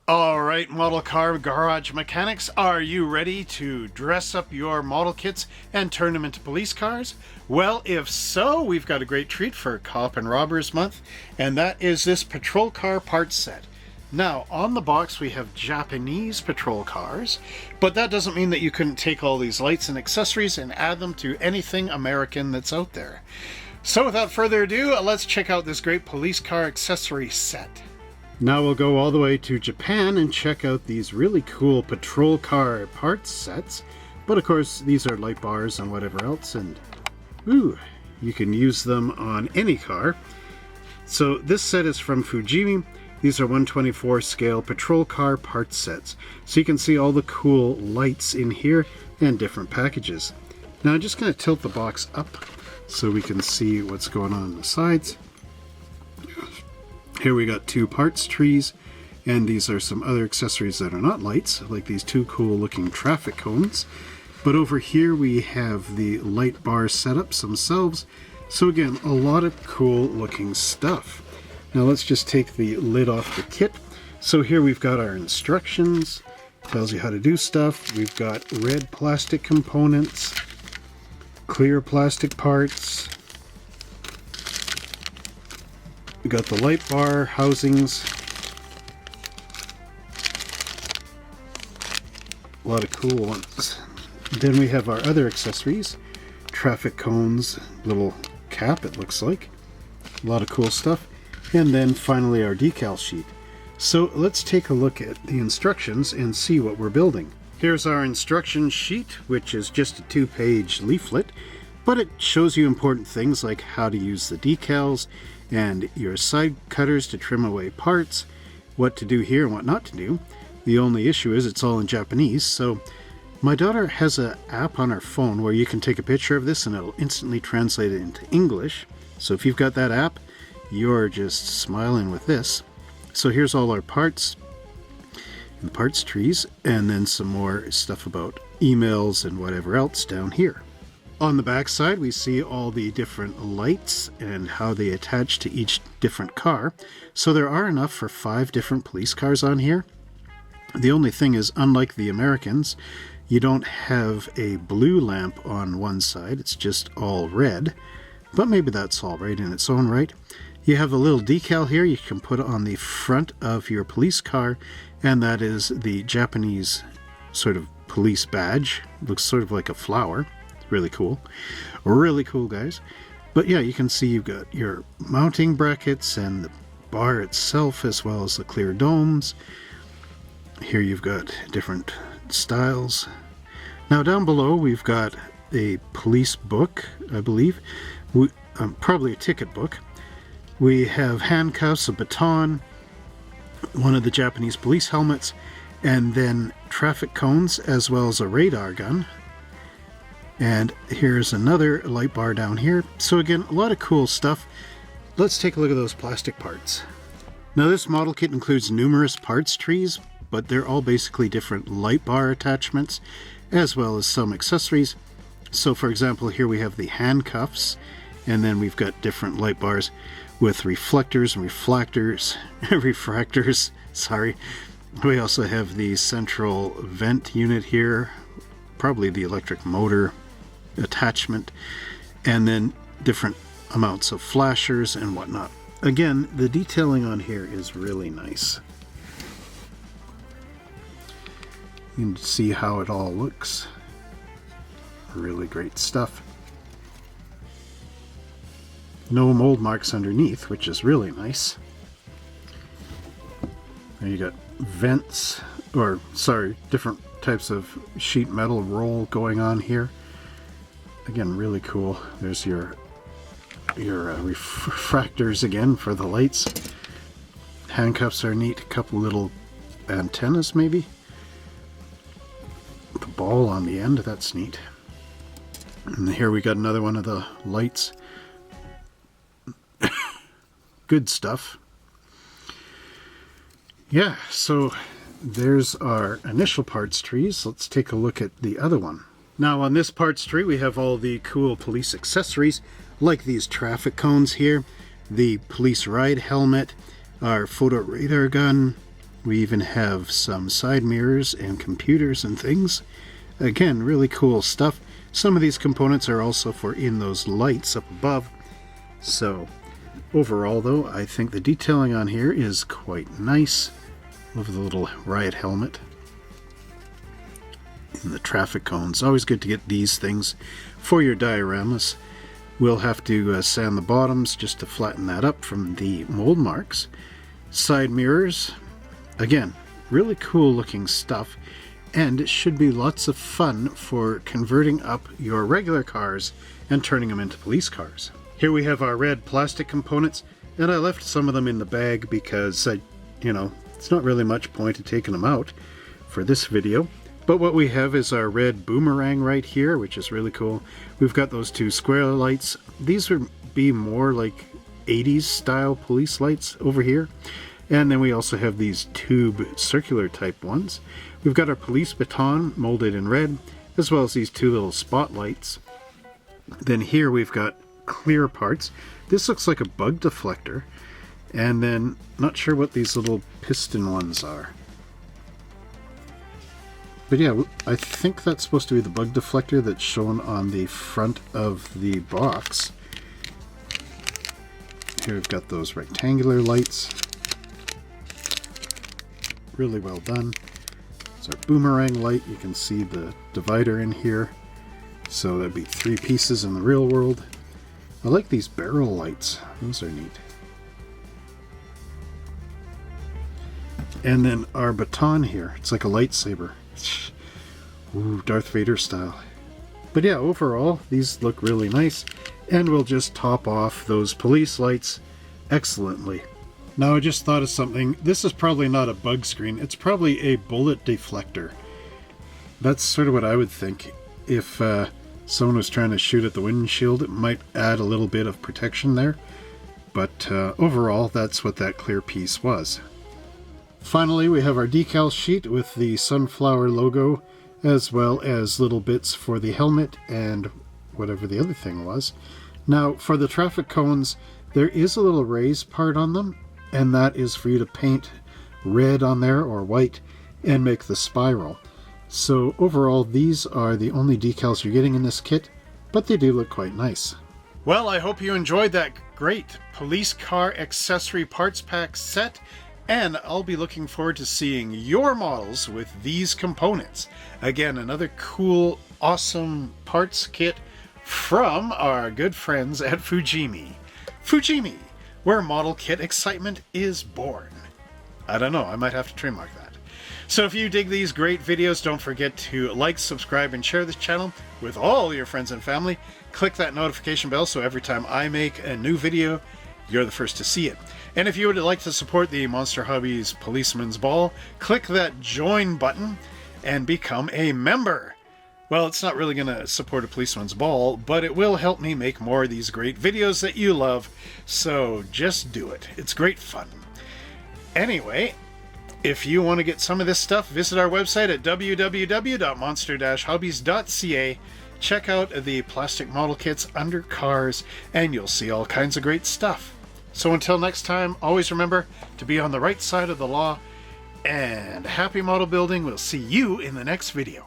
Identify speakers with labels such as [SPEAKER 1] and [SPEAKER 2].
[SPEAKER 1] All right, model car garage mechanics, are you ready to dress up your model kits and turn them into police cars? Well, if so, we've got a great treat for Cop and Robbers Month, and that is this patrol car parts set. Now, on the box we have Japanese patrol cars, but that doesn't mean that you couldn't take all these lights and accessories and add them to anything American that's out there. So without further ado, let's check out this great police car accessory set. Now we'll go all the way to Japan and check out these really cool patrol car parts sets. But of course, these are light bars and whatever else, and ooh, you can use them on any car. So this set is from Fujimi. These are 1/24 scale patrol car parts sets. So you can see all the cool lights in here and different packages. Now I'm just going to tilt the box up so we can see what's going on the sides. Here we got two parts trees, and these are some other accessories that are not lights, like these two cool looking traffic cones. But over here we have the light bar setups themselves. So again, a lot of cool looking stuff. Now let's just take the lid off the kit. So here we've got our instructions, tells you how to do stuff. We've got red plastic components, clear plastic parts. We got the light bar housings. A lot of cool ones. Then we have our other accessories. Traffic cones, little cap it looks like. A lot of cool stuff. And then finally our decal sheet. So let's take a look at the instructions and see what we're building. Here's our instruction sheet, which is just a 2-page leaflet, but it shows you important things like how to use the decals and your side cutters to trim away parts, what to do here and what not to do. The only issue is it's all in Japanese, so my daughter has an app on her phone where you can take a picture of this and it'll instantly translate it into English. So if you've got that app, you're just smiling with this. So here's all our parts and parts trees, and then some more stuff about emails and whatever else down here. On the back side, we see all the different lights and how they attach to each different car. So there are enough for 5 different police cars on here. The only thing is, unlike the Americans, you don't have a blue lamp on one side. It's just all red. But maybe that's all right in its own right. You have a little decal here you can put on the front of your police car, and that is the Japanese sort of police badge. Looks sort of like a flower. Really cool. Really cool, guys. But yeah, you can see you've got your mounting brackets and the bar itself, as well as the clear domes. Here you've got different styles. Now down below we've got a police book, I believe. Probably a ticket book. We have handcuffs, a baton, one of the Japanese police helmets, and then traffic cones, as well as a radar gun. And here's another light bar down here. So again, a lot of cool stuff. Let's take a look at those plastic parts. Now this model kit includes numerous parts trees, but they're all basically different light bar attachments, as well as some accessories. So for example, here we have the handcuffs, and then we've got different light bars with reflectors and refractors, sorry. We also have the central vent unit here, probably the electric motor attachment, and then different amounts of flashers and whatnot. Again, the detailing on here is really nice. You can see how it all looks. Really great stuff. No mold marks underneath, which is really nice. There you got vents, or sorry, different types of sheet metal roll going on here. Again, really cool. There's your refractors again for the lights. Handcuffs are neat. A couple little antennas maybe. The ball on the end, that's neat. And here we got another one of the lights. Good stuff. Yeah, so there's our initial parts trees. Let's take a look at the other one. Now on this parts tree we have all the cool police accessories, like these traffic cones here, the police ride helmet, our photo radar gun, We even have some side mirrors and computers and things. Again, really cool stuff. Some of these components are also for in those lights up above. So overall though, I think the detailing on here is quite nice. Love the little riot helmet and the traffic cones. Always good to get these things for your dioramas. We'll have to sand the bottoms just to flatten that up from the mold marks. Side mirrors, again, really cool looking stuff, and it should be lots of fun for converting up your regular cars and turning them into police cars. Here we have our red plastic components, and I left some of them in the bag because it's not really much point in taking them out for this video. But what we have is our red boomerang right here, which is really cool. We've got those two square lights. These would be more like 80s style police lights over here. And then we also have these tube circular type ones. We've got our police baton molded in red, as well as these two little spotlights. Then here we've got clear parts. This looks like a bug deflector. And then, not sure what these little piston ones are. But yeah, I think that's supposed to be the bug deflector that's shown on the front of the box. Here we've got those rectangular lights. Really well done. It's our boomerang light. You can see the divider in here. So that'd be 3 pieces in the real world. I like these barrel lights. Those are neat. And then our baton here. It's like a lightsaber. Ooh, Darth Vader style. But yeah, overall, these look really nice, and we'll just top off those police lights excellently. Now I just thought of something. This is probably not a bug screen. It's probably a bullet deflector. That's sort of what I would think. If someone was trying to shoot at the windshield, it might add a little bit of protection there. But overall, that's what that clear piece was. Finally, we have our decal sheet with the sunflower logo, as well as little bits for the helmet and whatever the other thing was. Now, for the traffic cones, there is a little raised part on them, and that is for you to paint red on there or white and make the spiral. So overall, these are the only decals you're getting in this kit, but they do look quite nice. Well, I hope you enjoyed that great police car accessory parts pack set. And I'll be looking forward to seeing your models with these components. Again, another cool, awesome parts kit from our good friends at Fujimi. Fujimi, where model kit excitement is born. I don't know, I might have to trademark that. So if you dig these great videos, don't forget to like, subscribe, and share this channel with all your friends and family. Click that notification bell so every time I make a new video, you're the first to see it. And if you would like to support the Monster Hobbies Policeman's Ball, click that join button and become a member. Well, it's not really going to support a Policeman's Ball, but it will help me make more of these great videos that you love, so just do it. It's great fun. Anyway, if you want to get some of this stuff, visit our website at www.monster-hobbies.ca. Check out the plastic model kits under cars, and you'll see all kinds of great stuff. So until next time, always remember to be on the right side of the law, and happy model building. We'll see you in the next video.